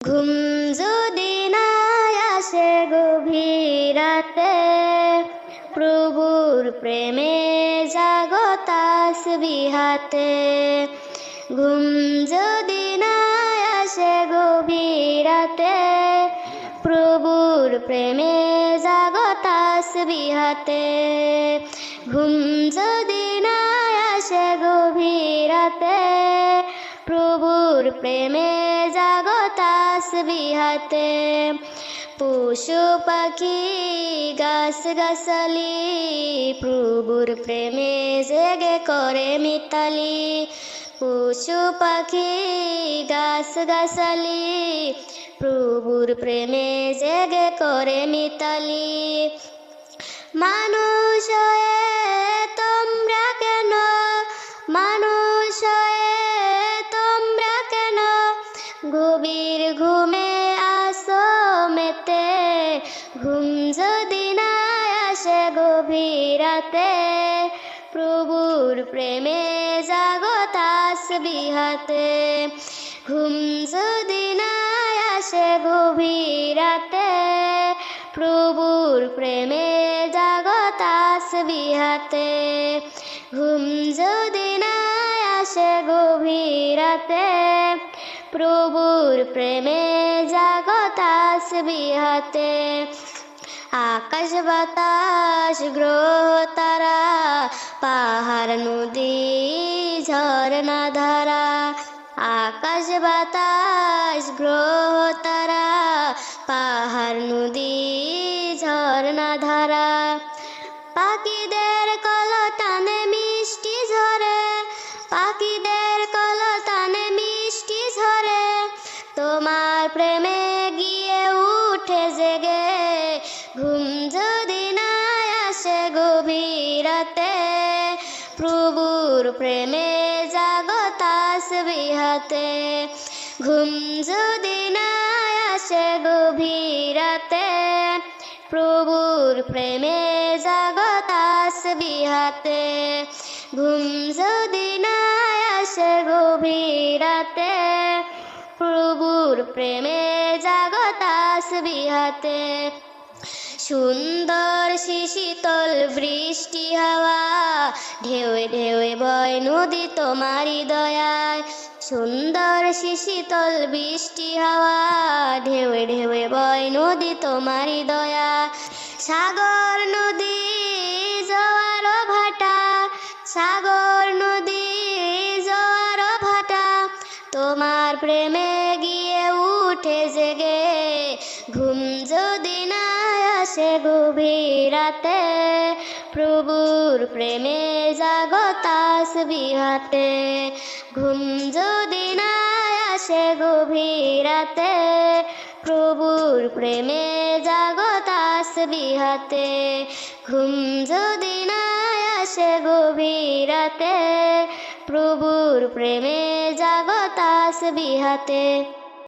ঘুম যদি না আসে গভীর রাতে, প্রভুর প্রেমে জাগো তাসবিহ হাতে। ঘুম যদি না আসে গভীর রাতে, প্রভুর প্রেমে জাগো তাসবিহ হাতে। ঘুম যদি না আসে গভীর রাতে, প্রভুর প্রেমে জাগো তাসবিহ হাতে। পশু পাখি গাছ গাছালি, প্রভুর প্রেমে জেগে করে মিতালি। পশু পাখি গাছ গাছালি, প্রভুর প্রেমে জেগে করে মিতালি। মানুষ হয়ে তোমরা কেন, মানুষ হয়ে তোমরা কেন গভীর ঘুমে আসো মেতে। ঘুম যদি না আসে গভীর রাতে, প্রভুর প্রেমে জাগো তাসবিহ হাতে। ঘুম যদি না আসে গভীর রাতে, প্রভুর প্রেমে জাগো তাসবিহ হাতে। ঘুম যদি না আসে গভীর রাতে, প্রভুর প্রেমে জাগো তাসবিহ হাতে। আকাশ বাতাস গ্রহ তারা, পাহাড় নদী ঝরনা ধারা। আকাশ বাতাস গ্রহ তারা, পাহাড় নদী ঝরনা ধারা। পাখিদের কলতানে মিষ্টি ঝরে, পাখিদের কলতানে মিষ্টি ঝরে। তোমার প্রেমে গিয়ে উঠে জেগে। ঘুম যদি না আসে গভীর রাতে, প্রভুর প্রেমে জাগো তাসবিহ হাতে। ঘুম যদি না আসে গভীর রাতে, প্রভুর প্রেমে জাগো তাসবিহ হাতে। ঘুম যদি না আসে গভীর রাতে, প্রভুর প্রেমে জাগো তাসবিহ হাতে। সুন্দর শীতল বৃষ্টি হাওয়া, ঢেউয়ে ঢেউয়ে বয় নদী তোমারি দয়ায়। সুন্দর শীতল বৃষ্টি হাওয়া, ঢেউয়ে ঢেউয়ে বয় নদী তোমারি দয়া। সাগর নদী জোয়ার ভাটা, সাগর নদী জোয়ার ভাটা। তোমার প্রেমে গিয়ে উঠে জেগে। ঘুম যদি না আসে গভীর রাতে, প্রভুর প্রেমে জাগো তাসবিহ হাতে। ঘুম যদি না আসে গভীর রাতে, প্রভুর প্রেমে জাগো তাসবিহ হাতে। ঘুম যদি না আসে গভীর রাতে, প্রভুর প্রেমে জাগো তাসবিহ হাতে।